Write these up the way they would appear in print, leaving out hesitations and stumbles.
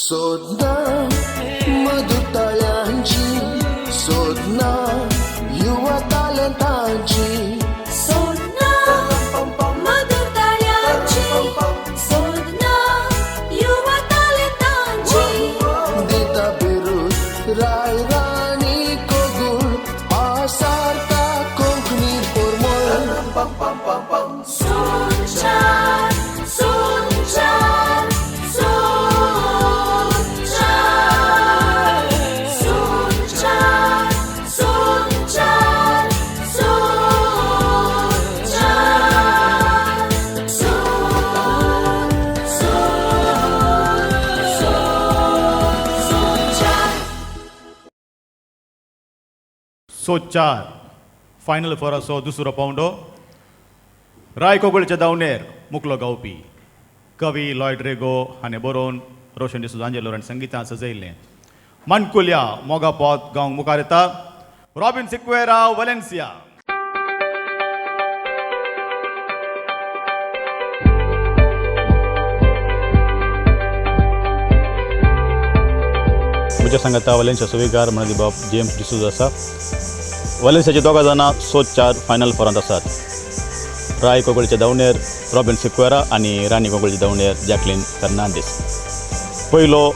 शोधना मधुतळ्यांची, शोधना युवा तालंतांची, शोधना मधुतळ्यांची, शोधना युवा तालंतांची. दिता बिरुद राय राणी कोगुळ, आसारता कोंकणी पोरमोळ. सोनचार, सोनचार, सोचार फायनल फॉर असो दुसरो पावंडो. रायकोगळच्या दावणेर मुखलो गावपी कवी लॉयड रेगो हाणें बरोवन रोशन डिसोजांजेलो आनी संगीतान सजयल्लें मानकुल्या मोगा पोत गांवक मुखार येता रॉबिन सिक्वेरा वलेन्सिया. म्हज्या सांगाता वलेन्सिया सुवेगार म्हणून बाब जेम्स डिसूज आसा. वलेन्सियाचे दोगा जाणां सोचार फायनल फॉरांत आसात. राय कोगळच्या दावणेर रॉबिन सिक्वेरा आनी राणी कोगळच्या दावणेर जॅकलीन फर्नांडीस. पयलो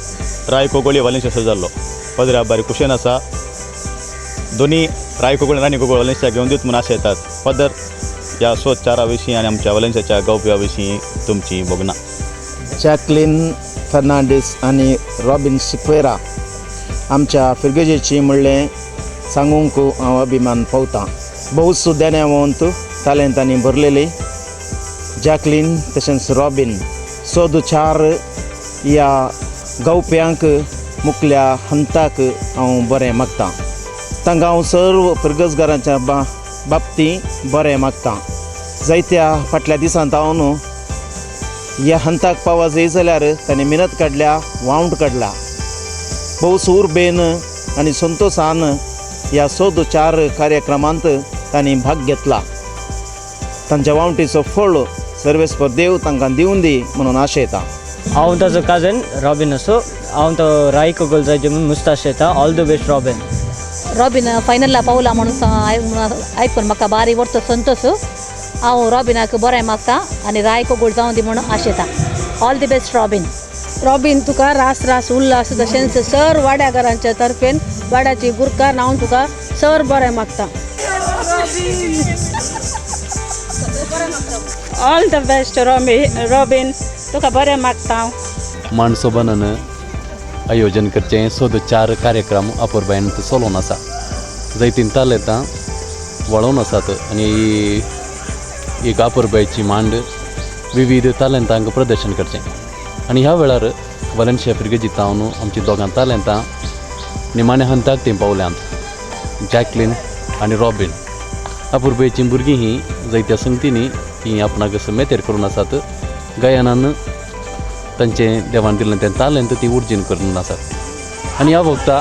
राय कोगोळी वलेन्सिया जाल्लो पदऱ्या बारी कुशेन आसा. दोनी राय कोगोळ राणी कोगोळ वलेन्सिया घेवन दित म्हूण आशा येतात. पदर ह्या सोचारा विशीं आनी आमच्या वलेन्सियाच्या गावप्या विशीं तुमची बोगना. जॅकलीन फर्नांडीस आनी रॉबिन सिक्वेरा आमच्या फिरगेजेची म्हणलें सांगूंक हांव अभिमान पावतां. बहुत सुद्यानवंत तालेंतांनी भरलेली जॅकलीन तशेंच रॉबिन सोदचार ह्या गावप्यांक मुखल्या हंताक हांव बरें मागतां. तांकां हांव सर्व फिरगजगारांच्या बाबतींत बरें मागतां. जायत्या फाटल्या दिसांत हांव न्हू ह्या हंताक पावो जाय जाल्यार ताणें मिनत काडल्या, वावंट काडला. भोव सुरबेन आनी संतोशान ह्या सोदचार कार्यक्रमांत तांणी भाग घेतला. तांच्या वावंटीचो फळ सर्वेस्पर देव तांकां दिवन दी म्हणून आशयता. हांव ताजो काजन रॉबिन असो. हांव तो राय कोगोळ जायचे म्हणून मुस्ताश येता. All the best Robin. Robin फायनलला पावला म्हणून आयकून म्हाका बारी व्हरतो संतोश. हांव रॉबिनाक बरें मागतां आनी राय कोगोळ जावं दी म्हणून आशयता. All the best Robin. Robin तुका रास उल्हास तशेंच सर वाड्याकारांच्या तर्फेन वाड्याची गुरकार हांव तुका सर बरें मागतां. ऑल द बेस्ट रॉबिन तुका बरें मागतां. माणसोबान आयोजन करचें सोदचार कार्यक्रम अपुर्बायेंत चलोवन आसा. जायतीं तालेंतां वळोवन आसात आनी एक अपुर्बायेची मांड विविध तालेंतांक प्रदर्शन करचें. आनी ह्या वेळार वलेन्सिया फिरगेजितावन आमची दोगां तालेंतां निमाण्या हंताक तीं पावल्यांत. जॅकलीन आनी रॉबिन अपुर्बायेचीं भुरगीं हीं जायत्या संगतींनी तीं आपणाक मेतेर करून आसात. गायनान तांचें देवान दिल्लें तें तालेंत तीं उर्जीन करून आसात. आनी ह्या वखदा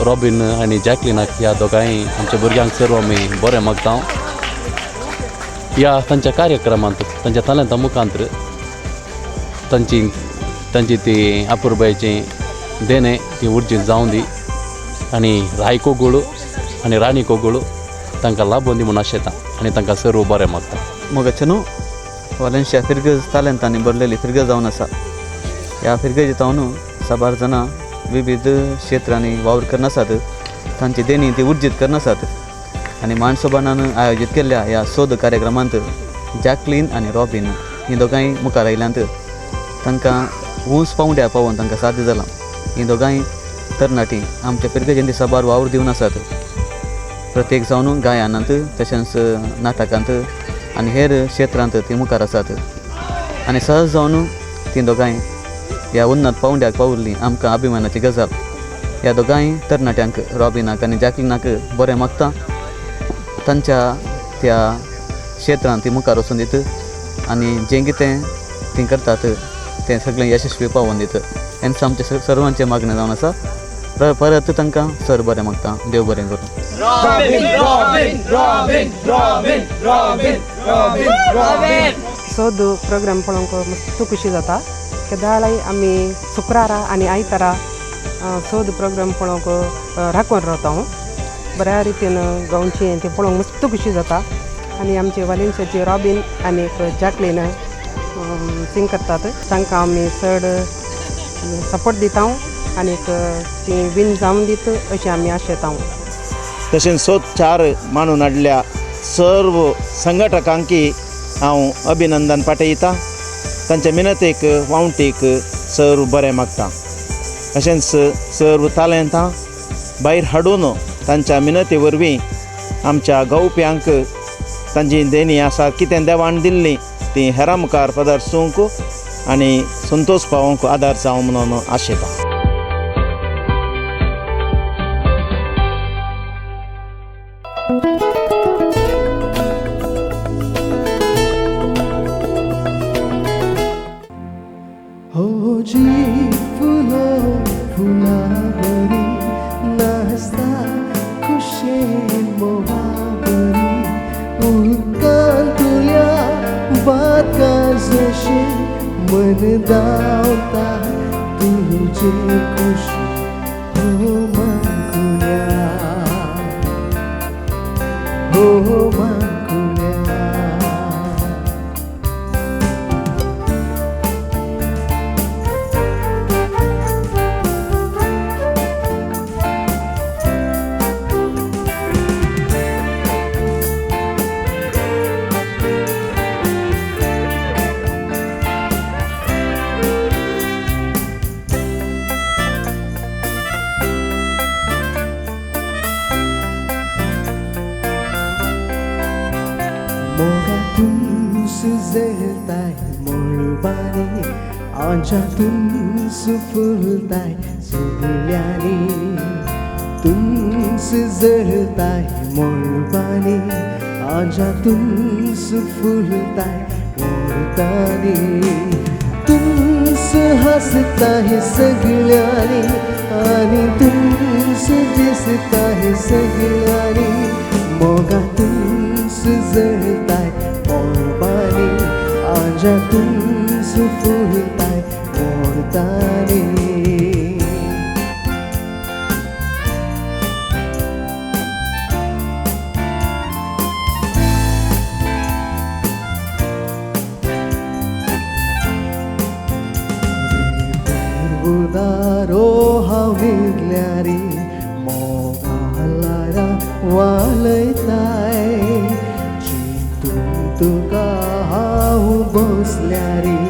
रॉबिन आनी जॅकलिनाक ह्या दोगांय आमच्या भुरग्यांक सर्व आमी बरें मागता. ह्या तांच्या कार्यक्रमांत तांच्या तालेंता मुखांतर तांची ती अपुर्बायेचें देणें ती उर्जीत जावं दी आनी राय कोगोळ आनी राणी कोगोळ तांकां लाभोवन दी म्हूण आशयता आनी तांकां सर्व बरें मागता. मोगाचें न्हू वलेन्सिया फिरगज तालेंतांनी भरलेली फिरगज जावन आसा. ह्या फिरगजीतावन साबार जाणां विविध क्षेत्रांनी वावर करनासात. तांची देणी ती उर्जीत करनासात. आनी माणसोबानान आयोजीत केल्ल्या ह्या सोद कार्यक्रमांत जॅकलीन आनी रॉबिन हीं दोगांय मुखार आयल्यांत तांकां ऊंच पावंड्या पावोवन तांकां साध्य जालां. हीं दोगांय तरणाटीं आमच्या फिरगजेंत साबार वावर दिवन आसात. प्रत्येक जावन गायनांत तशेंच नाटकांत आनी हेर क्षेत्रांत ती मुखार आसात आनी सहज जावन ती दोगांय ह्या उन्नत पावंड्याक पावल्लीं आमकां अभिमानाची गजाल. ह्या दोगांय तरणाट्यांक रॉबिनाक आनी जॅकलिनाक बरें मागता तांच्या त्या क्षेत्रांत ती मुखार वचून दित आनी जें कितें ती करतात तें सगळें यशस्वी पावोवन दित. हेंच आमचें सर्वांचें मागणें जावन आसा. परत तांकां सर बरें मागता. देव बरें करूं. सोद प्रोग्राम पळोवंक मस्त खुशी जाता. केदाळाय आमी शुक्रारा आनी आयतारा सोद प्रोग्राम पळोवंक राखून रावता. बऱ्या रितीन गांवचें तें पळोवंक मस्त खुशी जाता. आनी आमचे वालेन्सियाचे रॉबिन आनी जॅकलीन सिंग करतात. तांकां आमी चड सपोर्ट दिता आनी ती विन जावन दीत अशें आमी आशेता. तशेंच सोद 4 मांडून हाडल्या सर्व संघटकांकी हांव अभिनंदन पाठयता. तांच्या मिनतेक वावंटीक सर्व बरें मागता. तशेंच सर्व तालेंतां भायर हाडून तांच्या मिनते वरवीं आमच्या गवप्यांक तांची देणी आसा कितें देवाण दिल्ली ती हेरां मुखार पदार्सूंक आनी संतोश पावोवंक आदार जावं म्हणून आशेता. हो जी फुलो फुलावरी नाचता खुशेन मोहावरी उदकान तुल्या बाका जशे मन धांवता तुजे खुशी हो मागुया हो मागुया. Mogatun suzeltai morbani Anjatun sufultai suliani Tun suzeltai morbani Anjatun sufultai morbani Tun sehastai सगळ्यानी आणि तूं दिसताय सगळ्यानी मोगातून सुजळताय मोरबानी आजातून सुफुलताय मोरतानी. उदारो हाविल्यारी मोगालारा वालयताय चिंतून तुका हांव बसल्यारी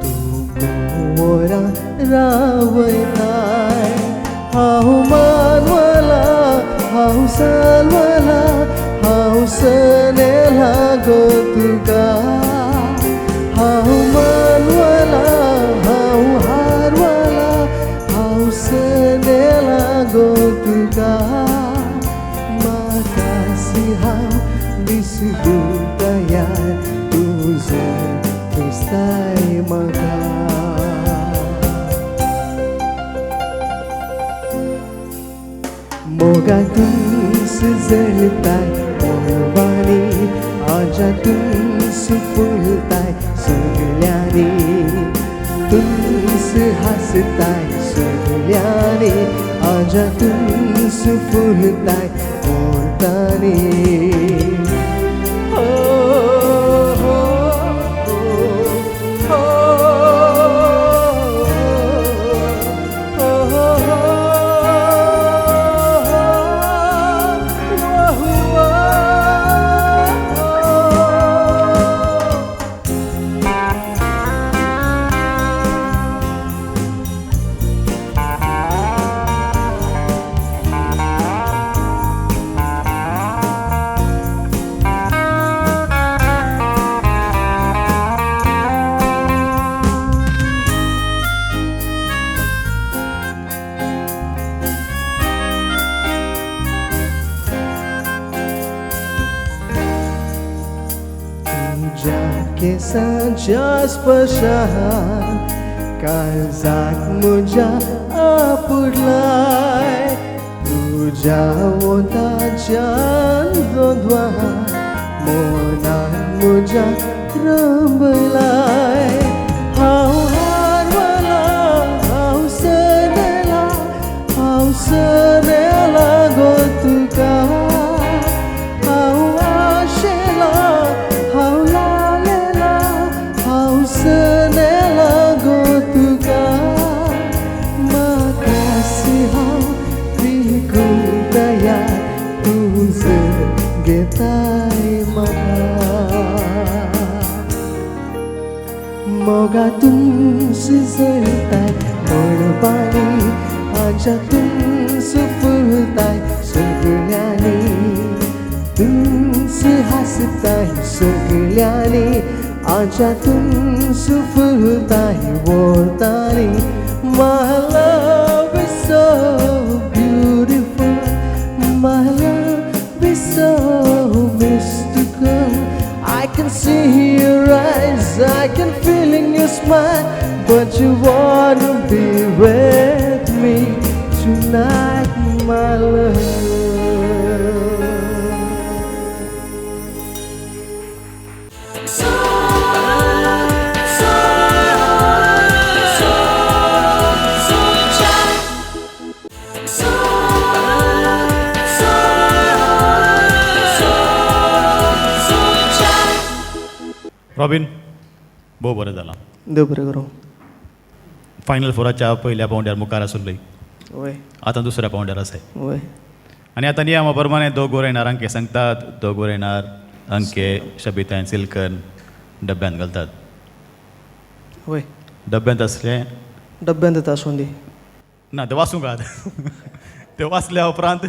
तूं वरा रावयताय. हांव मानवला हांव सालवला हांव सनेला गो तुका. हांव मानवला हांव हारवला हांव सनेला गो तुका. म्हाकासी हांव विसरूंक तयार तुजो दिसताय म्हाका. मोगातून सुजळताय मोरबानी आजातून सुफुलताय सगळ्यांनी. तुस हसताय सगळ्यांनी आजातून सुफुलताय मोरतानी. केसांच्या स्पर्शान काळजात म्हज्या आपडलाय तुझ्या ओठांच्यान द्वंद्वान मोनान म्हज्या रंबलाय हांव हारवला हांव सनेला गो तुका हांव आशेला हांव लालेला हांव सनेला गो तुका म्हाका हांव विकून तयार तुझ घेताय म्हाका मोगातून सुजलताय मळबांनी आजातून सुफुलताय सगळ्यांनी तुंच हासताय सगळ्यांनी आजातून सुफुलताय वतांनी My love is so beautiful, my love is so mystical. I can see your eyes, I can feel in your smile, but you wanna be with me tonight, my love. Robin भोव बरें जालां. देव बरें करूं. Final फोराच्या पयल्या पावंड्यार मुखार आसुल्ली, वय आतां दुसऱ्या पावंड्यार आसाय. वय आनी आतां नियमा प्रमाणे दोग गोरेणार अंके सांगतात, दोग गोरेणार अंके शबितायन सिल्कन डब्यांत घालतात. वय डब्यांत असले डब्यांत येता आसूंदी. ना ते वाचूंक घात ते वाचल्या उपरांत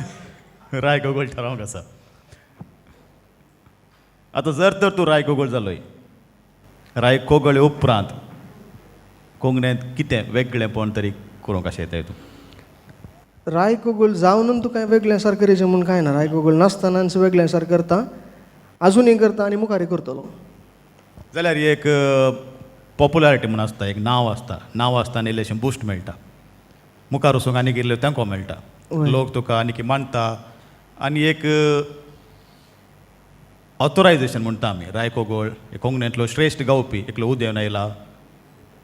राय गोगोळ थारावंक आसा. आतां जर तर तूं राय गोगोळ जालोय, राय कोगळे उपरांत कोंकणींत कितें वेगळेपण तरी करूंक अशें येता तूं? राय कोगोल जावन तूं कांय वेगळें सार करेचें म्हूण कांय ना. राय कोगोल नासतनाच वेगळें सार करता, आजुनूय करता आनी मुखारय करतलो. जाल्यार एक पॉप्युलॅरिटी म्हूण आसता, एक नांव आसता. नांव आसता आनी इल्लेशें बूस्ट मेळटा, मुखार वचूंक आनीक इल्लें तेंको मेळटा, लोक तुका आनीक मानता. आनी एक ऑथोरायजेशन म्हणटा आमी. राय कोगोळ कोंकणींतलो श्रेश्ठ गावपी एकलो उदेंवन आयला,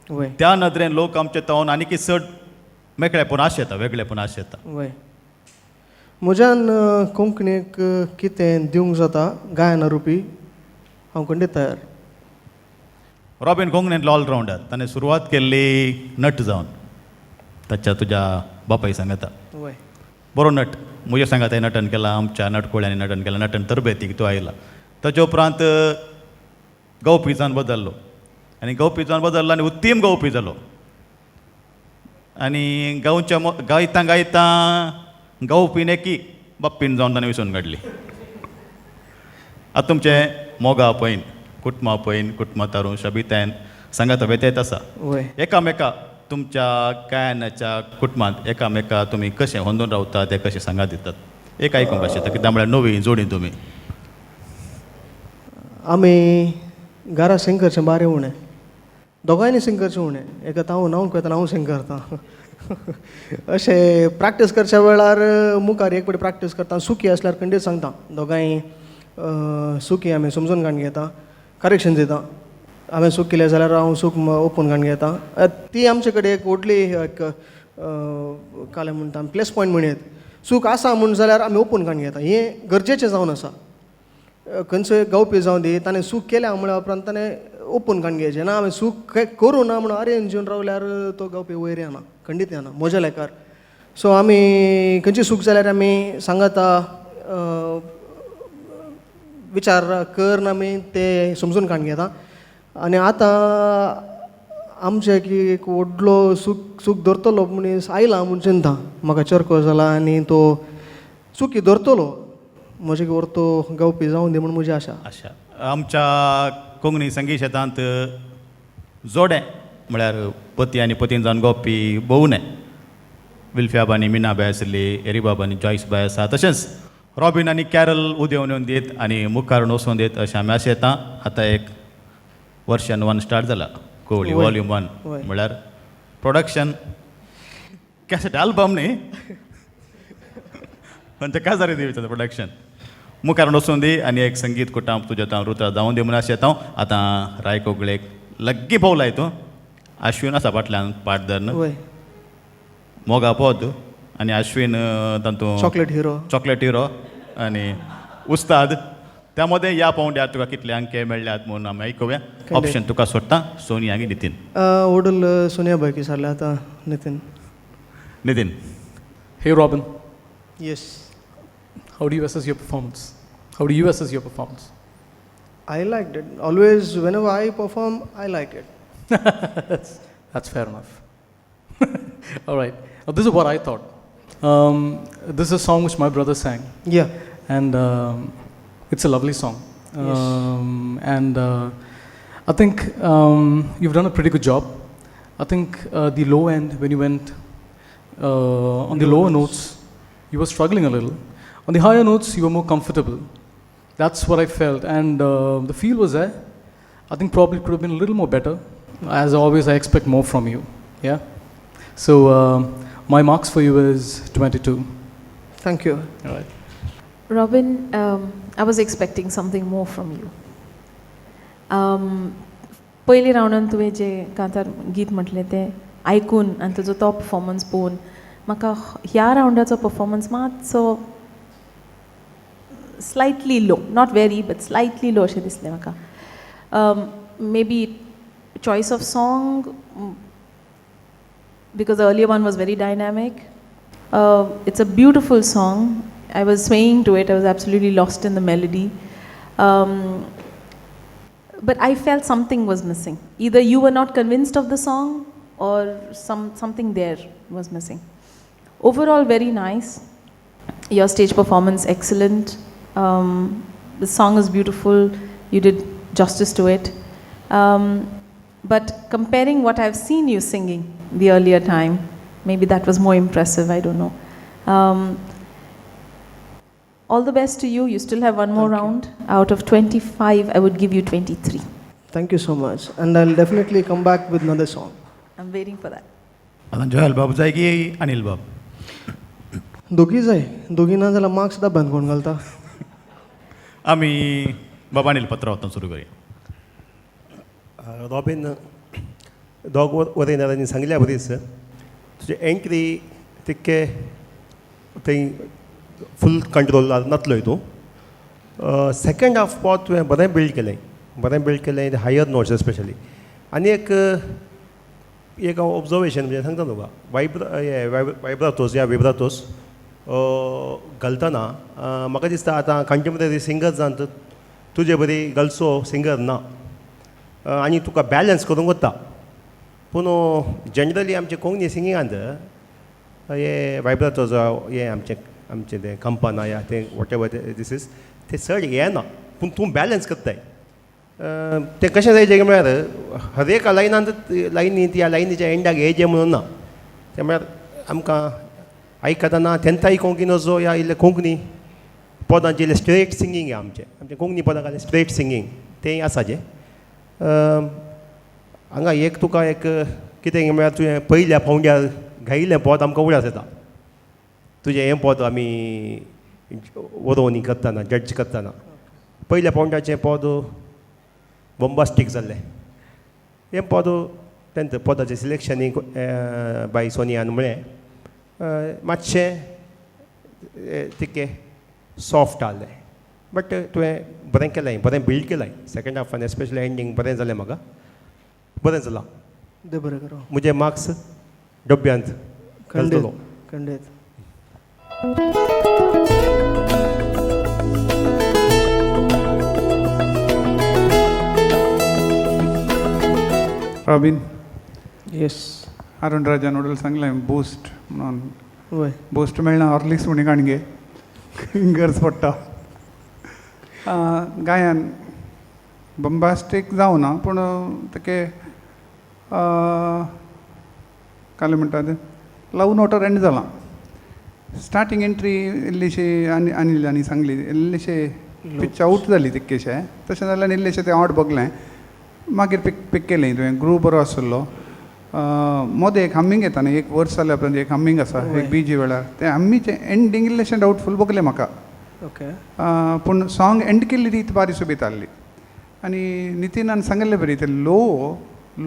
वय त्या नदरेन लोक आमचे तावन आनीक चड मेकळेपण आशेता, वेगळेपण आशेता. वय म्हज्यान कोंकणीक कितें दिवंक जाता गायना रुपी हांव खंडीत तयार. रॉबिन कोंकणींतलो ऑलरावंडर. ताणें सुरवात केल्ली नट जावन, ताच्या तुज्या बापाय सांगता. वय बरो नट, म्हज्या सांगात नटन केलां, आमच्या नटकोळ्यांनी नटन केलां, नटन तरबेतीक तो आयला. ताचे उपरांत गावपी जावन बदल्लो आनी गावपी जावन बदल्लो आनी उत्तीम गावपी जालो. आनी गांवच्या गायता गायता गावपीन एकी बाप्पीन जावन ताणें विसरून काडली. आतां तुमचें मोगा पयन, कुटुंबा पयन, कुटुंबा तारून शबितायन सांगात वेतेत आसा. वय एकामेका तुमच्या गायनाच्या कुटुंबांत एकामेका तुमी कशें होंदून रावतात ते कशें सांगात दितात, एक आयकूंक अशें येता. कित्याक म्हळ्यार नवी जोडी तुमी. आमी घरा सिंग करचें बारें उणें, दोगांयनी सिंग करचें उणें. एका हांव नांव करता, हांव सिंग करतां. अशें प्रॅक्टीस करच्या वेळार मुखार एक फावटी प्रॅक्टीस करता. सुखी आसल्यार खंडीत सांगता, दोगांय सुखी आमी समजून काण घेता, करेक्शन दिता. हांवें सूख केलें जाल्यार हांव सूख ओपून काण घेता. ती आमचे कडेन एक व्हडली एक काले म्हणटा प्लस पॉयंट म्हणत. सूख आसा म्हूण जाल्यार आमी ओपून काण घेता, हें गरजेचें जावन आसा. खंयचोय गावपी जावं दी, ताणें सूख केल्या म्हणल्या उपरांत ताणें ओपून काण घेवचें ना. हांवें सूख करूं ना म्हणून अरेंज जेवन रावल्यार तो गावपी वयर येना, खंडीत येना म्हज्या लेकार. सो आमी खंयची सूख जाल्यार आमी सांगाता विचार करून आमी ते समजून काण घेता. आनी आतां आमचे की एक व्हडलो सूख धरतलो मनीस आयला म्हूण चिंता. म्हाका चर्को जाला आनी तो सुखी धरतलो, म्हजे व्हरतो गावपी जावं दी म्हूण म्हजी आशा. आमच्या कोंकणी संगीत शेतांत जोडे म्हळ्यार पती आनी पतीन जावन गावपी भोवणे. विल्फ्याब आनी मिनाबाय आसली, एरीबाब आनी जॉयसबाय आसा. तशेंच रॉबिन आनी कॅरल उदेंवन येवन दीत आनी मुखार वचून दीत अशें आमी आशेता. आतां एक वर्शन 1 स्टार्ट जाला कोवळी वय. वॉल्यूम 1 वय. म्हळ्यार प्रोडक्शन कॅसेट अल्बम न्ही म्हणजे काय जालें दिवचें प्रोडक्शन मुखार वचून दी आनी एक संगीत कुटांब तुजें हांव रुतां जावन दी म्हणून अशें येता आतां राय कोगळेक लग्गी भोवला तूं आश्विन आसा फाटल्यान पाटदर वय मोगा पोद आनी आश्विन तातूंत चॉकलेट हिरो चॉकलेट हिरो आनी उस्ताद त्या मध्ये या पावंड्यार तुका कितले अंके मेळ्ळ्यात म्हणून आमी आयकुया ऑप्शन तुका सोडटा सोनी आनी नितीन ओडल सोनिया बायकी सारले आतां Nitin Nitin Hey Robin, yes how do you assess your performance? How do you assess your performance? I liked it. Always, whenever I perform, I like it. That's fair enough. All right. This is what I thought. This is a song which my brother sang, Yeah. and it's a lovely song. And I think you've done a pretty good job. I think the low end, when you went on the lower notes, you were struggling a little. On the higher notes, you were more comfortable. That's what I felt, and the feel was there. I think probably it could have been a little more better. As always, I expect more from you. Yeah. So my marks for you is 22. Thank you. All right. Robin, I was expecting something more from you. पयली रावंडान तुवें जें कांतार गीत म्हटलें तें आयकून आनी तुजो तो परफॉर्मन्स पळोवन म्हाका ह्या रावंडाचो परफॉर्मन्स मातसो slightly low, not very but slightly low अशें दिसलें म्हाका. May be choice of song because the earlier one was very dynamic. It's a beautiful song. I was swaying to it. I was absolutely lost in the melody. But I felt something was missing. Either you were not convinced of the song or something there was missing. Overall, very nice. Your stage performance, excellent. The song is beautiful. You did justice to it. But comparing what I've seen you singing the earlier time, maybe that was more impressive, I don't know. All the best to you. You still have one more round. Out of 25, I would give you 23. Thank you so much. And I'll definitely come back with another song. I'm waiting for that. आता Joel बाब जाय की अनिल बाब दोगी जाय दोगी ना जाल्यार मार्क्स सुद्दां बंद कोण घालता आमी बाबा अनिल पत्रावतन सुरू करूया. रॉबिन दोग वरेनारांनी सांगल्या बरीच तुजे एंट्री तितके थंय फूल कंट्रोल नातलो तूं. सेकंड हाफ पावत तुवें बरें बिल्ड केलें हायर नोट्स स्पेशली. आनी एक हांव ऑब्जर्वेशन म्हणजे सांगता तुका वायब्रातोस या विब्रातोस घालतना म्हाका दिसता आतां कंटेम्पररी सिंगर जावन तुजे बरी गर्ल्सो सिंगर ना आनी तुका बॅलन्स करूंक वता. पूण जनरली आमचे कोंकणी सिंगिंगांत हे वायब्रातोस हे आमचे ते कंपना या ते वॉट एवर दीस इज ते चड येना पूण तूं बॅलन्स करताय. तें कशें जायचें म्हळ्यार हर एक लायनांत लायनी त्या लायनीच्या एंडाक येयचें म्हणून ना. ते म्हळ्यार आमकां आयकतना तेंत कोंकणी नजो या इल्ले कोंकणी पदांचे इल्ले स्ट्रेट सिंगींग आहे आमचे कोंकणी पदां घाले स्ट्रेट सिंगींग तें आसा जें. हांगा एक तुका एक कितें म्हळ्यार तुवें पयल्या पावंड्यार गायिल्लें पद आमकां उगडास येता. तुजें हें पद आमी वरोवणी करतना जड्ज करतना पयल्या पावंड्याचें पद बॉम्बास्टीक जाल्लें. हें पद तेंत पदाचें सिलेक्शनींग बाय सोनियान म्हळें मातशें तिके सॉफ्ट आहलें. बट तुवें बरें केलें बरें बिल्ड केलें. सेकंड हाफान एस्पेशली एंडींग बरें जालें म्हाका बरें जालां. देव बरें करूं. म्हजे मार्क्स डब्यांत घालतलो. खंडीत. रॉबिन येस अरुण राजान वडील सांगलें बूस्ट म्हणून वय बूस्ट मेळना हॉर्लिक्स म्हणी काणगे गरज पडटा. गायन बंबास्टीक जावना पूण तेके काले म्हणटा ते लव नोटार एंड जाला. स्टार्टींग एंट्री इल्लीशी अनिलांनी सांगली इल्लीशी पिच आउट जाली तितकेशें. तशें जाल्यार इल्लेशें तें आवट बगलें मागीर पिक केलें तुवें ग्रू बरो आसलो मोदें एक हम्मींग येता न्ही एक वर्स जाल्या उपरांत एक हम्मींग आसा एक बीजी वेळार तें हम्मीचें एंडींग इल्लेशें डावटफूल बगलें म्हाका ओके पूण सॉंग एंड केल्ली रीत बारी सोबीत आहली आनी नितीनान सांगिल्लें बरी तें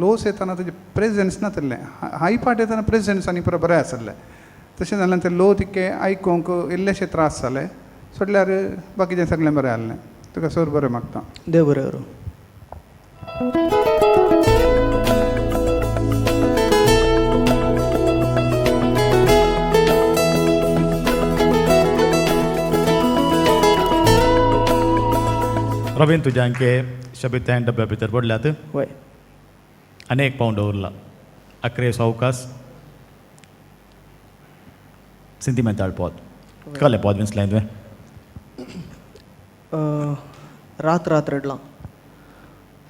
लोस येताना तेजें प्रेजन्स नासलें हाय पार्ट येताना प्रेजन्स आनी पुरो बरें आसलें तशें जाल्यार तें लो तितकें आयकूंक इल्लेशे त्रास जाले सोडल्यार बाकीचें सगळें बरें आहलें तुका सर बरें मागता देव बरें करूं रॉबिन तुज्या अंके शबित्या डब्या भितर पडल्यात वय आनी एक पावंड उरला अकरेस अवकाश सेंटिमेंटल पॉद कसलें पॉद विंसलें तुवें रात रात रडलां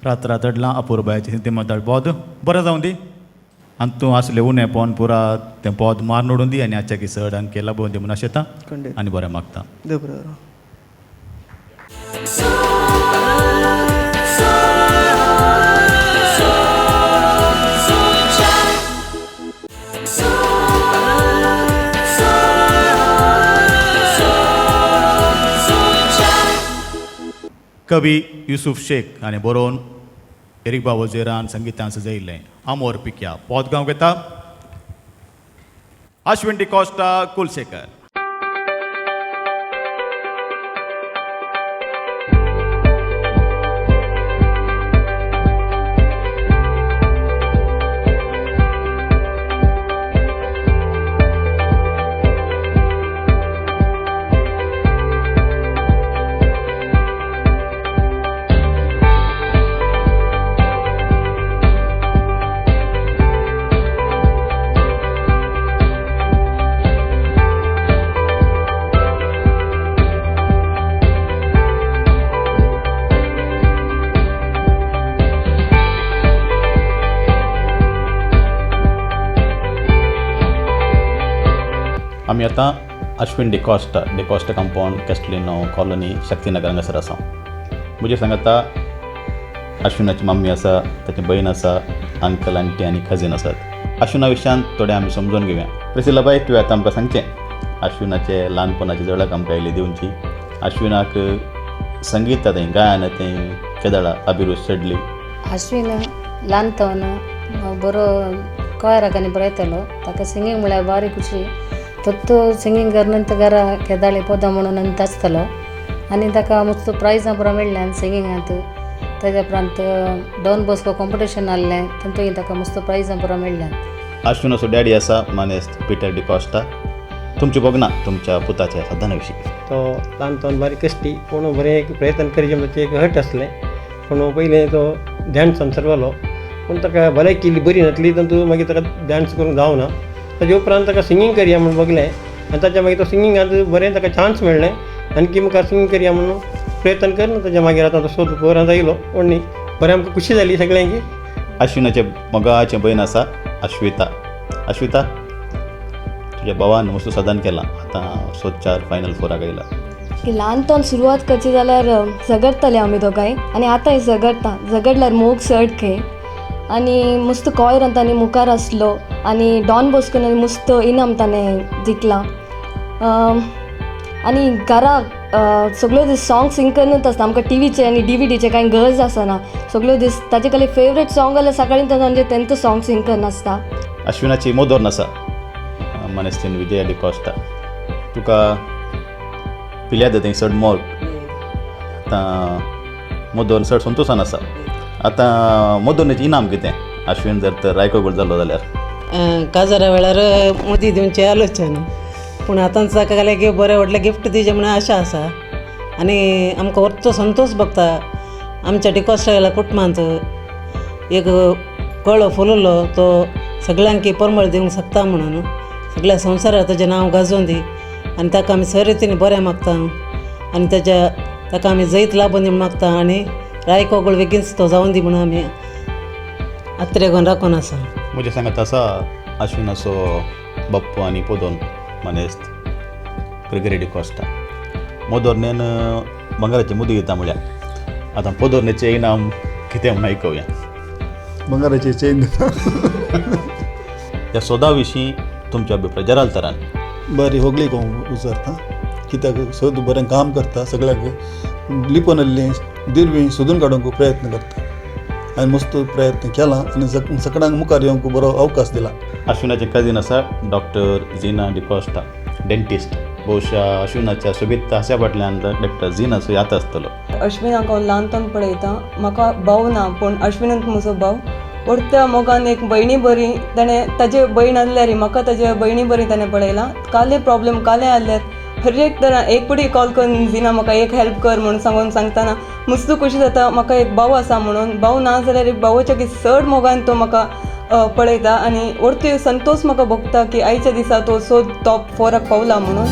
रात रात रडलां अपूर्बायाचें सेंटिमेंटल पॉद बरें जावं दी आनी तूं असलें उणें पोवन पुरा तें पॉद मार नोडून दी आनी आजच्या की चड अंके लाबोवन दी म्हणून आशेता आनी बरें मागता देव बरें करूं कवी युसूफ शेख हाणें बरोवन एरिक बाबोजेरान संगितान सजयिल्लें आमोर पिक्या पॉद गांव घेता अश्विन डिकॉस्टा कुलशेखर आमी आतां अश्विन डिकॉस्टा कंपाऊंड कॅस्टलिनो कॉलनी शक्तीनगर हांगासर आसा म्हजे सांगाता अश्विनाची मम्मी आसा ताची बहीण आसा अंकल आंटी आनी कझीन आसात अश्विना विशयान थोडें आमी समजून घेवया प्रिसिला बाय तुवें आतां आमकां सांगचें अश्विनाचे ल्हानपणाची झळक आमकां इल्ली दिवची अश्विनाक संगीत तें गायन तें केदळा अभिरूच चडली अश्विन ल्हानपण बरो कोयराक आनी बरो येतालो ताका सिंगींग म्हळ्यार बारी खुशी तो सिंगींग करनंतर घरा केदाळे पोदा म्हणून आनी नाचतालो आनी ताका मस्त प्रायजां बरो मेळ्ळ्यान सिंगिंगांत ताज्या उपरांत डॉन बॉस्को कॉम्पिटिशन आहलें तातूंय ताका मस्त प्रायजां बरो मेळ्ळ्यान अश्विनाचो डॅडी आसा मानेस्त पिटर डिकॉस्टा तुमचें बघना तुमच्या पुताच्या साधना विशीं तो ल्हानपण बारीक कश्टी पूण बरें एक प्रयत्न करीचे म्हणजे एक हट आसलें पूण पयलें तो डान्सान सरवलो पूण ताका भलायकी इल्ली बरी नासली तातूंत मागीर ताका डान्स करूंक जावना ताजे उपरांत ताका सिंगींग करया म्हणून बगलें आनी ताच्या मागीर तो सिंगिंगांत बरें ताका चान्स मेळ्ळें आनी मुखार सिंगींग करया म्हणून प्रयत्न कर ताच्या मागीर आतां तो सोद पोरांत आयलो पूण न्ही बरें आमकां खुशी जाली सगळ्यांकी अश्विनाचे मोगाचें भयण आसा अश्विता तुज्या भावान मस्त साधन केलां आतां सोदच्यार फायनल फोराक आयला ल्हानपण सुरवात करची जाल्यार झगडटाले आमी दोगांय आनी आतांय झगडल्यार मोग चड खंय आनी मस्त कोयरान ताणें मुखार आसलो आनी डॉन बॉस्कोन मस्त इनाम ताणें जिखलां आनी घरा सगळ्यो दीस सॉंग सिंग करनूच आसता आमकां टीव्हीचे आनी DVDचे कांय गरज आसना सगळ्यो दीस ताजे खाली फेवरेट सॉंग जाल्यार सकाळीं ताजे तेंच सॉंग सिंग करनासता अश्विनाची मोदोर्न आसा मानेस्तीन विजया डिकॉस्टा तुका पिल्याद थंय चड मोग आतां मोदोर्न चड संतोशान आसा आतां मोदोर्नेचें इनाम कितें अश्विन जर तर रायको गोल जालो जाल्यार काजारा वेळार मोदी दिवचें आलोचन पूण आतां ताका लागीं बरें व्हडलें गिफ्ट दिवचें म्हणून आशा आसा आनी आमकां वरचो संतोश भोगता आमच्या डिकॉस्टा कुटुंबांत एक कळो फुललो तो सगळ्यांक परमळ दिवंक शकता म्हणून सगळ्या संवसाराक ताजें नांव गाजोवन दी आनी ताका आमी सर रितीन बरें मागता आनी ताका आमी जैत लाभून दी मागता आनी रायकोगोळ बेगीनच तो जावन दी म्हणून आमी आत्रेगोन राखून आसा म्हजें सांगात आसा अश्विनाचो बाप्पू आनी पोदोन मानेस्त ग्रेगरी डिकॉस्टा मोदोर्नेन बंगाराची मुदी दिता म्हळ्यार आतां पोदोर्नेचें इनाम कितें म्हणून आयकूया. बंगाराची चेन ह्या सोदा विशीं तुमचे अभिप्राय जराल तरान. बरी होगली उजरता कित्याक सोद बरें काम करता, सगळ्याक लिपोन आसलें दिरवी सोदून काडूंक प्रयत्न करता. हांवें मस्त प्रयत्न केला आनी सगळ्यांक मुखार येवंक बरो अवकाश दिला. अश्विनाचे कझिन आसा डॉक्टर झिना डिकोस्टा, डेंटिस्ट. भोवशा अश्विनाच्या सोबीत हास्या फाटल्यान डॉक्टर झिनाचो याद आसतलो. अश्विनाक हांव ल्हानपण पळयता. म्हाका भाव ना, पूण अश्विनांत म्हजो भाव. व्हडत्या मोगान एक भयणी बरी ताणें ताजे भयण आसल्यार म्हाका ताजे भयणी बरी ताणें पळयलां. काले प्रॉब्लेम काले आसल्यार हर एक तरा एक पुडी कॉल करून झिना म्हाका एक हेल्प कर म्हणून सांगतना मस्त खोशी जाता. म्हाका एक भाव आसा म्हणून. भाव ना जाल्यार एक भावाच्या की चड मोगान तो म्हाका पळयता आनी व्हडतो संतोश म्हाका भोगता की आयच्या दिसा तो सोद टॉप 4 पावला म्हणून.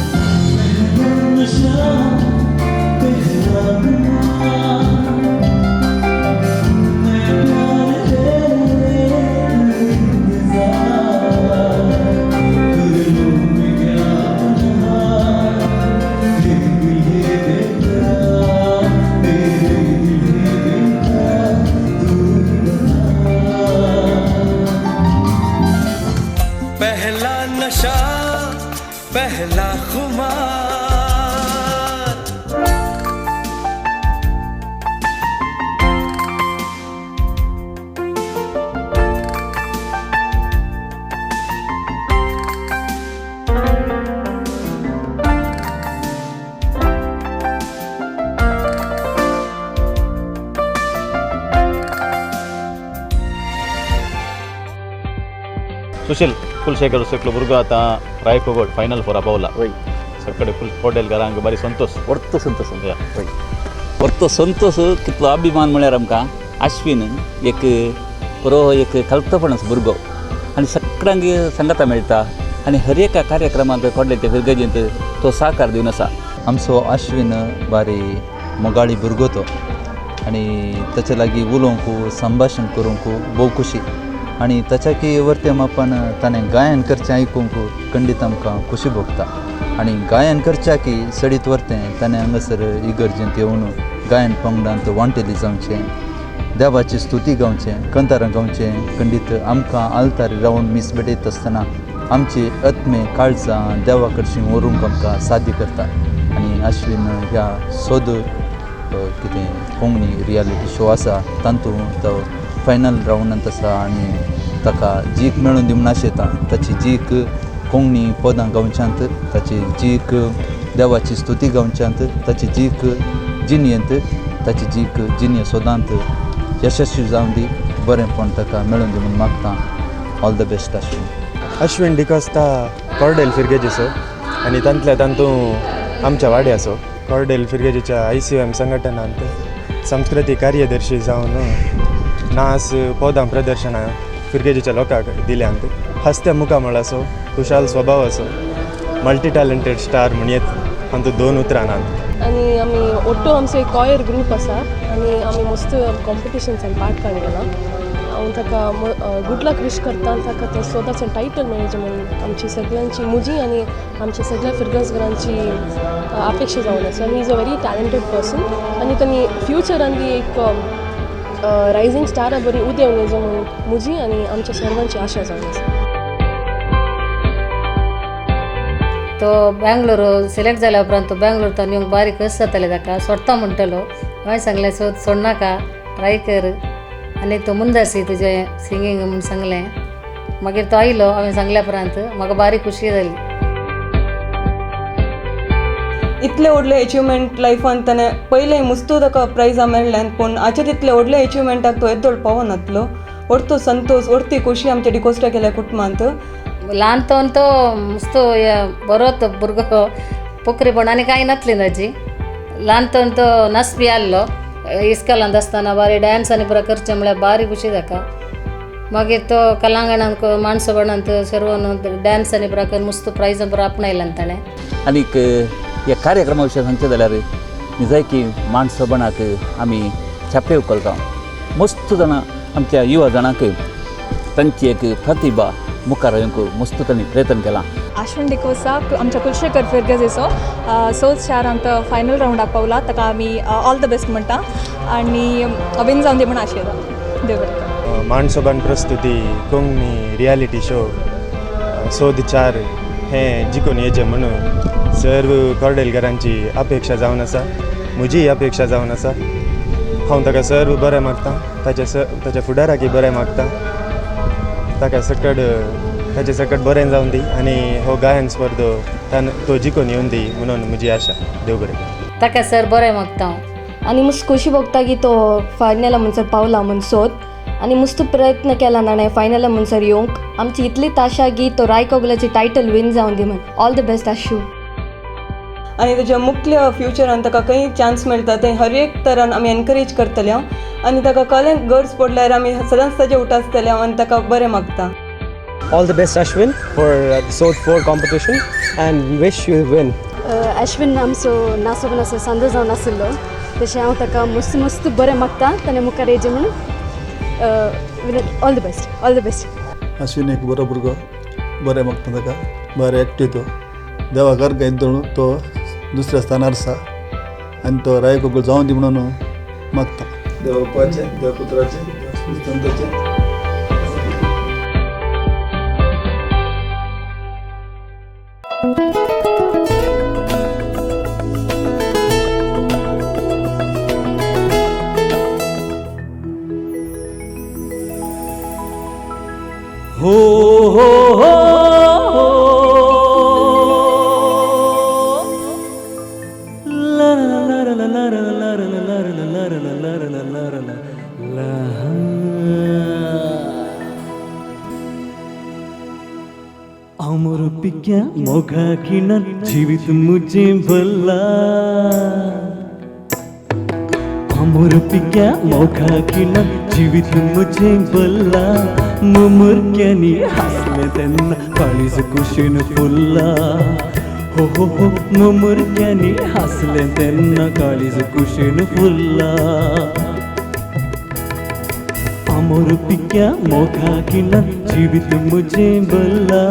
पहला नशा पहला खुमार. सुशील कुलशेखर सकलो भुरगो आतां रायकोगड फायनल 4 पावला. सगळे फुल पोटेलकारांक बरी संतोष. व्हडतो संतोष. व्हडतो संतोष. कितलो अभिमान म्हळ्यार आमकां अश्विन एक बरो एक कल्पपणाचो भुरगो आनी सगळ्यांक सांगता मेळटा आनी हर एका कार्यक्रमांत कोडले ते फिरगेजींत तो सहकार दिवन आसा. आमचो अश्विन बारी मोगाळी भुरगो तो आनी ताचे लागीं उलोवंक संभाशण करूंक भोव खुशी. आनी ताच्या वर्तेम आपण ताणें गायन करचें आयकूंक खंडीत आमकां खुशी भोगता. आनी गायन करच्या की सडीत व्हरतें ताणें हांगासर इगर्जेंत येवन गायन पंगडांत वांटेली जावचें, देवाची स्तुती गावचें, कंतारां गावचें. खंडीत आमकां आल्तारी रावून मिसबेटयत आसतना आमची आत्मे काळजां देवा कडशीं व्हरूंक आमकां साध्य करता. आनी अश्विन ह्या सोद कितें कोंकणी रियालिटी शो आसा तातूंत तो फायनल रावंडांत आसा आनी ताका जीक मेळून दिवंक नाशेता. ताची जीक कोंकणी पदां गावच्यांत, ताची जीक देवाची स्तुती गावच्यांत, ताची जीक जिणयेंत, ताची जीक जिणय सोदांत यशस्वी जावन दी. बरेंपण ताका मेळून दिवंक मागता. All the best Ashwin. Ashwin D'Costa Cordel फिरगेजीचो आनी तातूंत आमच्या वाड्याचो. कॉर्डेल फिरगेजीच्या ICOM संघटनांत संस्कृती कार्यदर्शी जावन नाच पदां प्रदर्शनां फिरगेजीच्या लोकांक दिल्यांत. हस्त्या मुखामळाचो, खुशाल स्वभाव असो, मल्टी टॅलंटेड स्टार म्हण येत तातूंत 2 उतरांत. आनी आमी ओट्टो आमचो एक कॉयर ग्रूप आसा आनी आमी मस्त कॉम्पिटिशन्सान पार्ट काडलेला. हांव ताका गूड लक विश करता आनी ताका तें स्वताचें टायटल मेळचें म्हणून आमची सगळ्यांची म्हजी आनी आमच्या सगळ्या फिरगजगरांची अपेक्षा जावन आसा. He is a very talented person आनी ताणी फ्युचरान ती एक रायझींग स्टारा बरी उदेव येवं म्हणून म्हजी आनी आमच्या सर्वांची आशा जावन आसा. तो बँगलोर सिलेक्ट जाल्या उपरांत तो बँगलोरतान येवंक बारीक कस जातालें ताका. सोडटा म्हणटलो. हांवें सांगलें सोडनाका, ट्राय कर आनी तो मुंदासी तुजें सिंगींग म्हणून सांगलें. मागीर तो आयलो. हांवें सांगल्या उपरांत म्हाका बारीक खुशी जाली. इतले व्हडले अचिवमेंट लायफान ताणें पयलें मुस्तू ताका प्रायजां मेळ्ळ्यान पूण हाचे तितले व्हडले अचिवमेंटाक तो येदोळ पावनातलो. व्हडतो संतोष, व्हडती खोशी आमच्या डिकोस्टा केल्या कुटुंबांत. ल्हानपण तो मस्त बरो तो भुरगो पोखरीपण आनी कांय नासली ताजी. ल्हानपण तो नाचपी आसलो. इस्कॉलांत आसतना बारी डान्स आनी पुरा करचें म्हळ्यार बारी खुशी ताका. मागीर तो कलांगणांत माणसोपणांत सर्वन डान्स आनी पुरा करून मस्त प्रायजां पुरा आपणायलां ताणें. आनीक ह्या कार्यक्रमा विशीं सांगचें जाल्यार निजायकी माणसोपणाक आमी छापे उखलता. मस्त जाणां आमच्या युवा जाणांक तांची एक प्रतिभा मुखार येवंक मस्त तांणी प्रयत्न केला. अश्विन डिकोसा आमच्या कुलशेखर फिरगजेचो सोच शारांत फायनल रावंडाक पावला ताका आमी ऑल द बेस्ट म्हणटा आनी विन जावन दी म्हण आशेता देव बरें करूं. माणसोबान प्रस्तुती कोंकणी रियालिटी शो सोद 4 हें जिखून येचें म्हणून सर्व कोर्डेलकरांची अपेक्षा जावन आसा, म्हजीय अपेक्षा जावन आसा. हांव ताका सर्व बरें मागतां, ताच्या फुडाराकय बरें मागतां. ताका ताचे सकट बरें जावन दी आनी हो गायन स्पर्धो तो जिखून येवन दी म्हणून म्हजी आशा. देव बरें करूं. ताका सर बरें मागता आणि मस्त खोशी भोगता की तो फायनला म्हणसर पावला म्हणसोत आणि मस्त प्रयत्न केला नाणे फायनला म्हणसर येवंक. आमची इतलीच आशा की तो रायकोगलाची टायटल विन जावन दी म्हण. All the best Ashu. आनी ताच्या मुख्य फ्युचरान ताका खंय चान्स मेळटा तें हर एक तरान आमी एनकरेज करतले आनी ताका कसलें गरज पडल्यार आमी सदांच ताजे उठ आसतले आनी ताका बरें मागता. All the best Ashwin for the SOD 4 competition and wish you win. Ashwin आमचो नासोबन असो सांदो जावन आशिल्लो तशें हांव ताका मस्त मस्त बरें मागता ताणें मुखार येचें म्हणून. All the best, all the best. Ashwin एक बरो भुरगो, बरें मागता ताका, बरें एक्टीव तो. देवाकार काय तो दुसऱ्या स्थानार आसा आनी तो रायकोगल जावन दी म्हणून मागता. देवपाचें, देवपुत्राचें, देवस्मितांचें. हो हो हो अमर पिक्या मोघा किणन जीवित मुझे भला. अमर पिक्या मोघा किणन जीवित मुझे भला. मुमुरक्यानी हसले तेन्ना काळीज कुशीन फुल्ला. हो हो हो मुमुरक्यानी हसले तेन्ना काळीज कुशीन फुल्ला. अमर पिक्या मोघा किणन जीवित मुझे भला.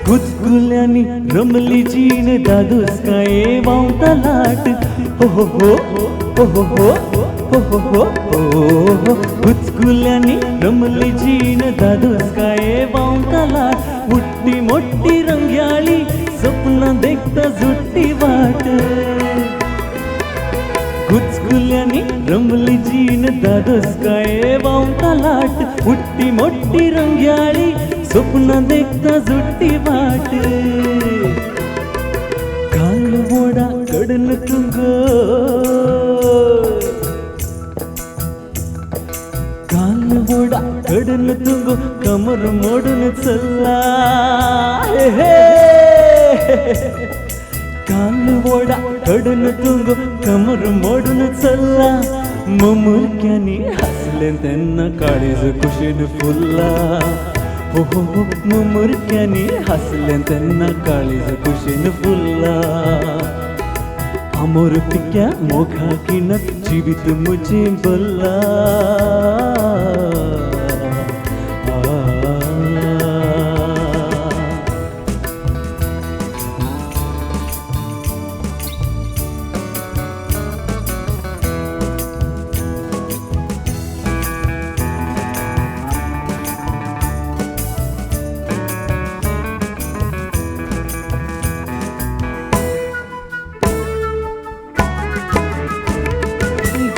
गुलगुल्यानी रमली जीन दादूस काय वावता लाट. हो हो हो हो हो हो हो हो हो. गुलगुल्यानी रमली जीन दादूस काय वावता लाट. उट्टी मोठी रंग्याळी स्वप्न देखता जुट्टी वाट. गुलगुल्यानी रमली जीन दादूस काय वावता लाट. उट्टी मोठी रंग्याळी स्वप्न देखता जुट्टी वाट. कालवोडा कडन तुंग कालवोडा कडन तुंग कमर मोडून चल्ला. कालवोडा कडन तुंग कमर मोडून चल्ला. मुमुरक्यानी हसले तेन्ना काळीज कुशीन फुल्ला. हो हो हो मुमुरक्यानी हसले तेन्ना काळीज कुशीन फुल्ला. अमर पिक्या मोघा किणन जीवित मुझे भला.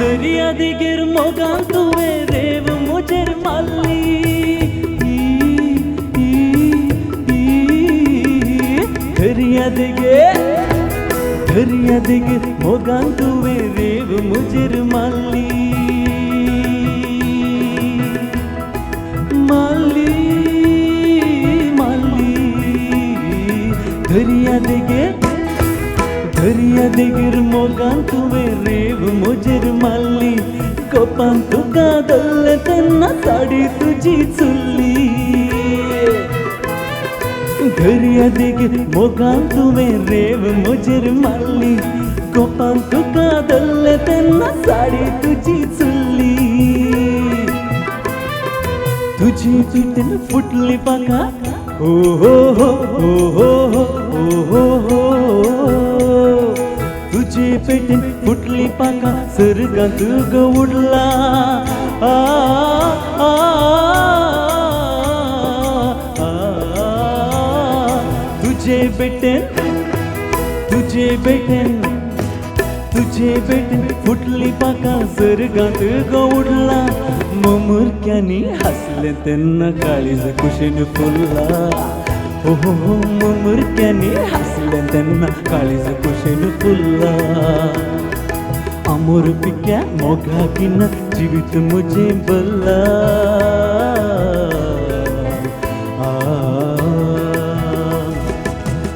दर्या दिगेर मोगान तुवे रेव मुजेर माल्ली. दर्या दिगेर मोगान तुवे रेव मुजेर माल्ली. माल्ली माल्ली दर्या दिगेर दर्या देगेर मोगान तुवें रेव मोजेर मारली कोपान तुका धरलें तेन्ना साडी तुजी चुल्ली दर्या देगेर मोगान तुवें रेव मोजेर मारली कोपान तुका धरलें तेन्ना साडी तुजी चुल्ली तुजी पिठेन फुटली पाका हो हो हो हो हो हो हो तुजी पेटेन फुटली पाका सर्गांत ग उडला आ आ तुजे बेटेन फुटली पाका सर्गांत ग उडला ममुरक्यांनी हसले तेन्ना काळीज कुशीन फुलला हो हो हो ममुरक्यांनी हसले तेन्ना काळीज कुशीन फुलला आमोर पिक्या मोगाकीन जिवीत म्हजे बल्ला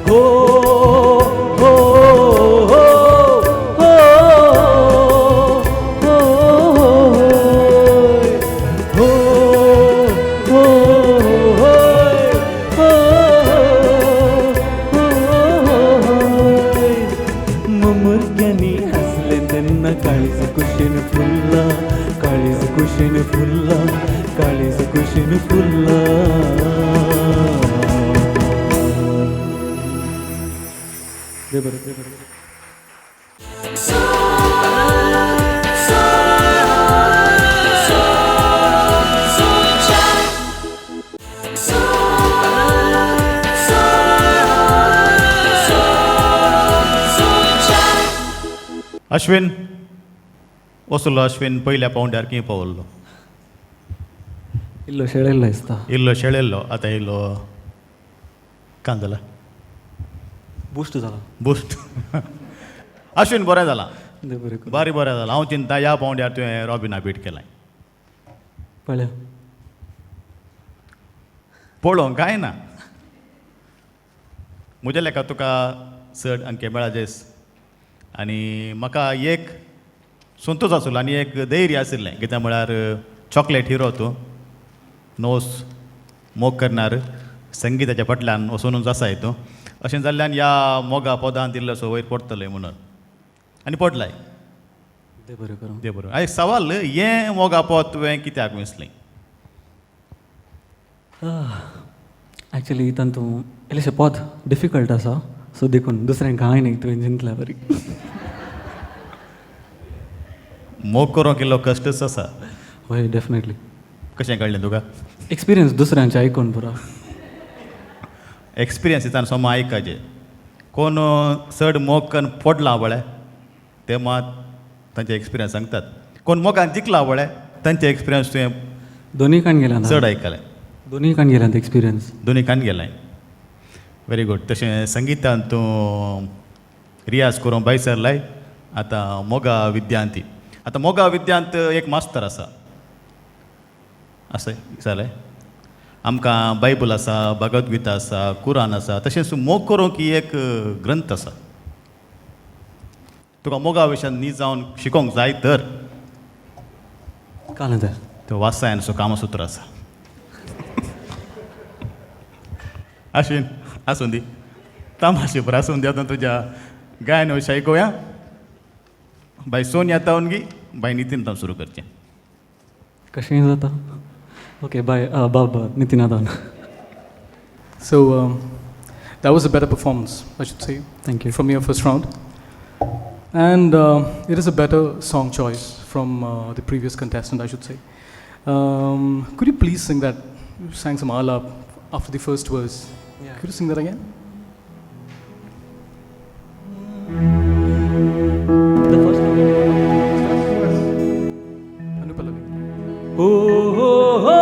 हो हो काळीज कुशीन फुलला काळीज कुशीन फुलला काळीज कुशीन फुलला दे बरं दे बरं अश्विन वसुल्लो अश्विन पयल्या पावंड्यार खंय पावल्लो इल्लो शेळिल्लो दिसता इल्लो शेळिल्लो आतां इल्लो कांय जाला बूस्ट जाला बूस्ट अश्विन बरें जाला देव बरें करूं. बरें जाला हांव चिंता ह्या पावंड्यार तुवें रॉबिना बीट केलाय पळया पळोवंक कांय ना म्हज्या लेखा तुका चड अंके मेळाजेस आनी म्हाका एक संतोश आसलो आनी एक धैर्य आशिल्लें कित्याक म्हळ्यार चॉकलेट हिरो तूं नोस मोग करणार संगीताच्या फाटल्यान वचूनच आसाय तूं अशें जाल्ल्यान ह्या मोगा पदांत इल्लोसो वयर पडटलें म्हणून आनी पडलाय देव बरें करूं. देव बरें. एक सवाल हें मोगा पद तुवें कित्याक वेंचलें एक्चुअली तातूंत इल्लेशें पद डिफिकल्ट आसा सो देखून दुसऱ्यांक हांवें न्ही तुवें जिंकल्या बरी मोग करूंक इल्लो कश्टच आसा हय डेफिनेटली कशें कळ्ळें तुका एक्सपिरियन्स दुसऱ्यांचे आयकून पुरो एक्सपिरियन्स दिसान सोमा आयकाचें कोण चड मोग करून पडला बळे ते मात तांचे एक्सपिरियन्स सांगतात कोण मोगान जिखला बळे तांचे एक्सपिरियन्स तुवें दोनी कान गेला चड आयकलें दोनी कान गेला एक्सपिरियन्स दोनी कान गेलाय व्हेरी गूड तशें संगीतान तूं रियाज करूंक भायर सरलाय आतां मोगा विद्यांती आतां मोगा विद्यांत एक मास्तर आसा अशें जालें आमकां बायबल आसा भगवद्गीता आसा कुरान आसा तशेंच मोग करूंक ही एक ग्रंथ आसा तुका मोगा विशयान न्ही जावन शिकोवंक जाय तर तो वासायनचो कामसूत्र आसा आश्विन आसूं दी तामाशेपर आसूं दी आतां तुज्या गायन विशय आयकुया बाय सोनिया तावनगी बाय नितीन तावन सुरू करचें कशें जाता ओके बाय बाब नितीनादान So that was a better performance, I should say. Thank you. From your first round. And it is a better song choice from the previous contestant, I should say. Could you please sing that? You sang some alap after the first verse. Yeah. Could you sing that again? The first one. Anupallavi. Oh, oh, oh.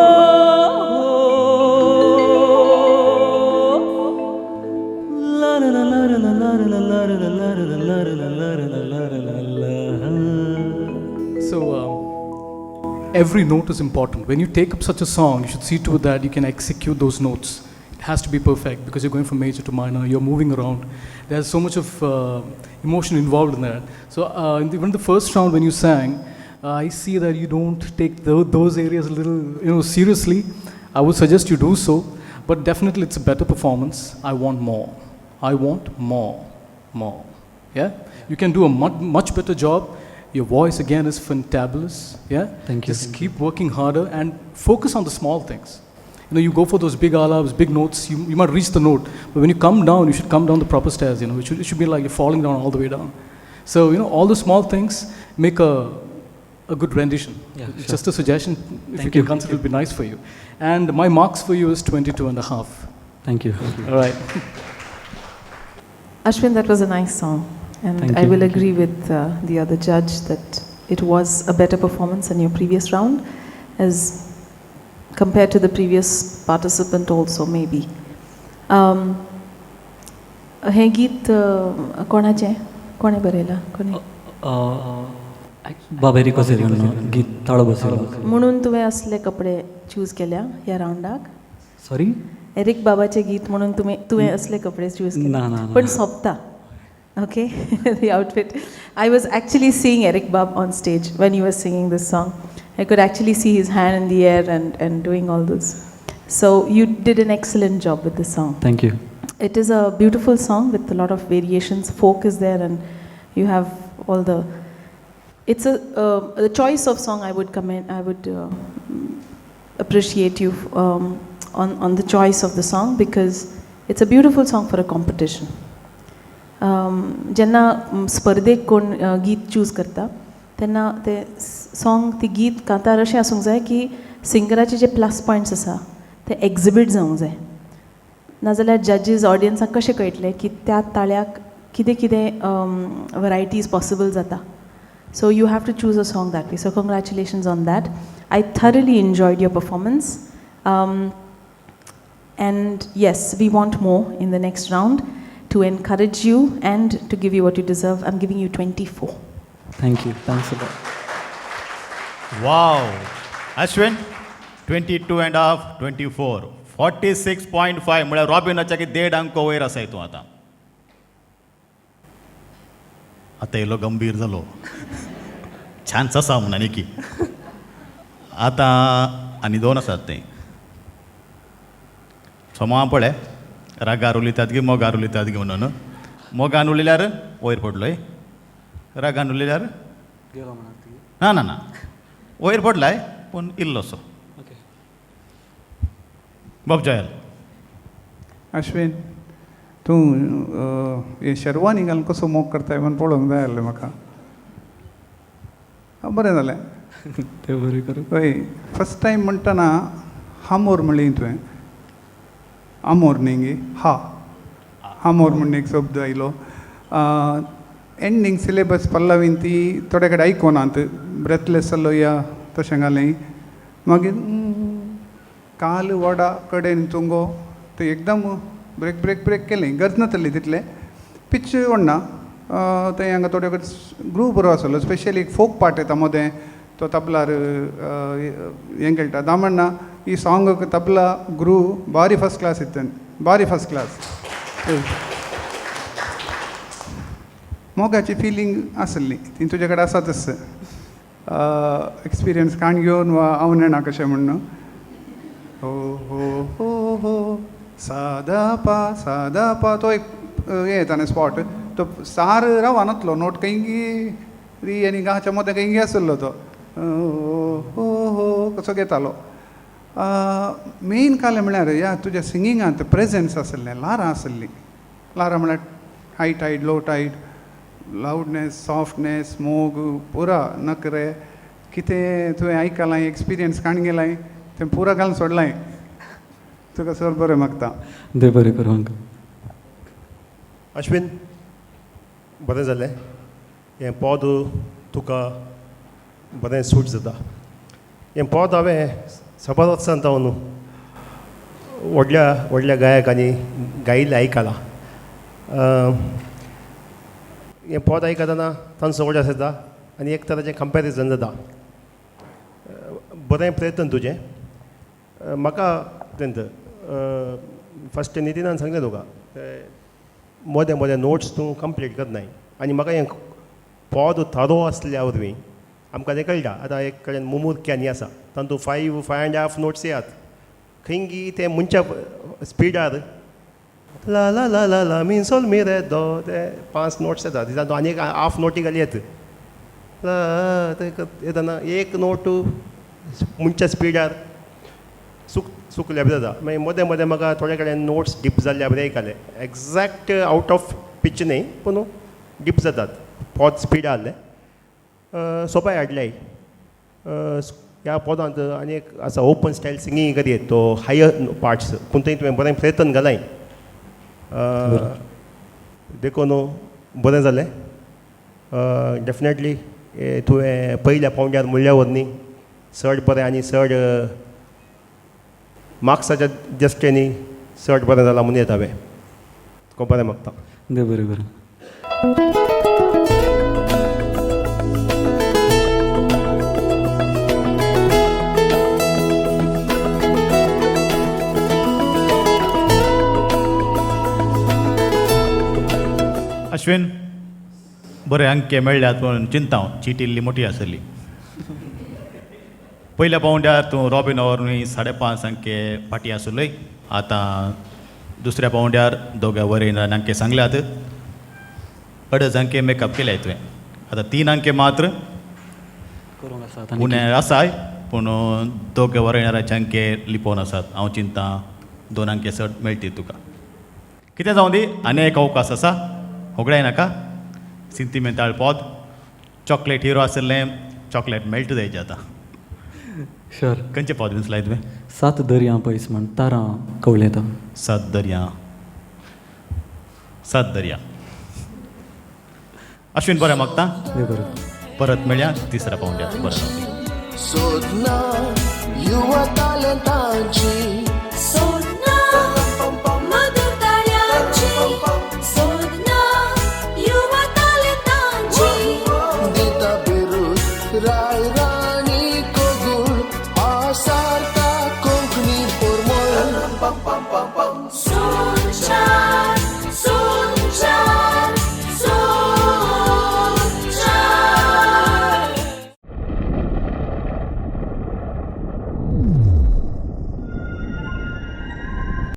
So, every note is important. When you take up such a song, you should see to it that you can execute those notes it has to be perfect because you're going from major to minor, you're moving around. There's so much of emotion involved in that. So even the first round when you sang, I see that you don't take those areas a little seriously. I would suggest you do so, but definitely it's a better performance. I want more. I want more. Yeah? You can do a much better job. Your voice again is fantabulous. Yeah? Thank you. Just keep working harder and focus on the small things. You go for those big alabs, big notes, you might reach the note, but when you come down, you should come down the proper stairs, it should be like you're falling down all the way down. So, all the small things make a good rendition. Yeah, It's sure. just a suggestion, if Thank you can you. consider it would be nice for you. And my marks for you is 22.5. Thank you. All right. Ashwin, that was a nice song. And Thank I you. will agree with the other judge that it was a better performance than your previous round, as compared to the previous participant also, maybe. हे गीत कोणाचें? कोणे बरयलां? कोणे? बाबेरी कोसेरियन गीत ताळो बसयलो. म्हणून तुवें असले कपडे चूज केल्या ह्या राउंडाक? सॉरी? एरिक बाबाचे गीत म्हणून तुवें असले कपडे चूज केले? ना, ना, ना. पण सोंपता. Okay, the outfit. I was actually seeing Eric Bab on stage when he was singing this song. I could actually see his hand in the air and doing all this. So you did an excellent job with this song. Thank you. It is a beautiful song with a lot of variations. Folk is there, and you have all the. It's the choice of song. I would commend. I would appreciate you on the choice of the song, because it's a beautiful song for a competition. जेन्ना स्पर्धेक कोण गीत choose करता तेन्ना ते song ती गीत कांतार अशें आसूंक जाय की सिंगराचे जे प्लस पॉयंट्स आसा ते एक्झिबीट जावंक जाय. नाजाल्यार जजीस ऑडियन्साक कशें कळटलें की त्या ताळ्याक कितें कितें वरायटीज पॉसिबल जाता. So you have to choose a song that way. So congratulations on that. I thoroughly enjoyed your performance. And yes, we want more in the next round to encourage you and to give you what you deserve. I'm giving you 24. Thank you. Thanks a lot. Wow. Ashwin, 22.5, 24. 46.5 म्हळ्यार रॉबिनाच्या की 1.5 अंक वयर आसाय तूं आतां. आतां येयलो गंभीर जालो. छानच आसा म्हणा की. आतां आनी 2 आसात तें. सोमा पळय रागार उलयतात गी मोगार उलयतात गी म्हणून. मोगान उलयल्यार वयर पडलोय. रागान उलयल्यार ना ना ना वयर पडलाय पूण इल्लोसो. बाब जयल. अश्विन, तूं हे शेरवानी घालून कसो मोग करताय म्हण पळोवंक जाय आसलें म्हाका. बरें जालें. तें बरें करूं. हय, फस्ट टायम म्हणटना हामोर म्हणली तुवें. आमोर न्ही गे, हामोर म्हणून एक शब्द आयलो. एंडींग सिलेबस पल्लवीन ती थोडे कडेन आयकोनात. ब्रेथलेस जालो या तशें घालें. मागीर काल वडा कडेन चुंगो ते एकदम ब्रेक ब्रेक ब्रेक केलें. गरज नासली तितलें. पिच व्हडना. ते हांगा थोडे ग्रूप बरो आसलो. स्पेशली एक फोक पार्ट येता मदें, तो तबलार हें खेळटा. दामण्णा ಈ ಸಾಂಗ್ ತಬಲಾ ಗುರು ಭಾರಿ ಫಸ್ಟ್ ಕ್ಲಾಸ್ ಇತ್ತು. ಭಾರಿ ಫಸ್ಟ್ ಕ್ಲಾಸ್. मोगाची फिलींग आसली ती तुजे कडेन आसातच. एक्सपिरियन्स काण घेवन वा हांव नेणा कशें म्हणून. हो हो हो हो सादा पा तो एक हें येता न्ही स्पॉट. तो सार रावा नासलो. नोट कैंगी री आनी गाच्या मदें कैंगी आसलो तो. हो हो कसो घेतालो. मेन कालें म्हळ्यार ह्या तुज्या सिंगिंगांत प्रेजन्स आसलें. लारां आसलीं. लारां म्हळ्यार हाय टायड, लो टायड, लावडनेस, सॉफ्टनेस, मोग, पुरा नखरे कितें तुवें आयकलां, एक्सपिरियन्स काण गेलाय तें पुरा घालून सोडलाय. तुका सर बरें मागता. देव बरें करूं आमकां. अश्विन, बरें जालें. हें पद तुका बरें सूट जाता. हें पद हांवें सपार वचसान न्हू व्हडल्या व्हडल्या गायकांनी गायिल्लें आयकलां. हें पद आयकतना तांचो वडस येता आनी एक तराचें कंपेरिजन जाता. बरें प्रयत्न तुजें. म्हाका तेंत फस्ट नितीनान सांगलें तुका मोदें मोदें नोट्स तूं कंप्लीट करनाय आनी म्हाका हें पद थारो आसल्या वरवीं आमकां तें कळटा. आतां एक कडेन मुमूर कॅनी आसा तातूंत 5.5 नोट्स येयात खंयी ते मनच्या स्पिडार ला ला ला ला ला मीन सोल मी रे दो ते 5 नोट्स येतात तातूंत आनी एक हाफ नोटी घाली येत ते येतना एक नोट मनच्या स्पिडार चुकल्या जाता. मागीर मोदें मोदें म्हाका थोडे कडेन नोट्स डिप जाल्ल्या ब्रेक जाले एक्झॅक्ट आउट ऑफ पिच न्ही पूण डिप जातात पद स्पीड आहले सोपाय हाडले. ह्या पदांत आनी एक आसा ओपन स्टायल सिंगींग करीत तो हायर पार्ट्स पूण थंय तुवें बरें प्रयत्न घालाय देखून बरें जालें. डेफिनेटली तुवें पयल्या पावंड्यार म्हणल्या न्ही चड बरें आनी चड मार्क्साच्या दृश्टेनी चड बरें जालां म्हणून येता हांवें तुका बरें मागता. देव बरें करूं. अश्विन बरे अंके मेळ्ळ्यात पूण चिंता चीट इल्ली मोठी आसली. पयल्या पावंड्यार तूं रॉबिन ओवरनी 5.5 अंके फाटी आसलोय. आतां दुसऱ्या पावंड्यार दोगा वरेन अंके सांगल्यात 2.5 अंके मेकअप केल्याय तुवें. आतां 3 अंके मात्र पुण्यार आसाय पूण दोगे वरेणाराचे अंके लिपोवन आसात. हांव चिंता 2 अंके चड मेळटी तुका. कितें जावं दी आनी एक अवकाश आसा होगडाय नाका. सिंतिमेंताळ पद चॉकलेट हिरो आसलें चॉकलेट मेळटा जायचें आतां. श्योर. खंयचें पद विसलाय तुवें? 7 दर्या पयस म्हण तारां कवळेता. 7 दर्या 7 दर्या. अश्विन बरें मागता. देव बरें. परत मेळया तिसऱ्या पावंड्यार. बरें सोदना युवा तालंताची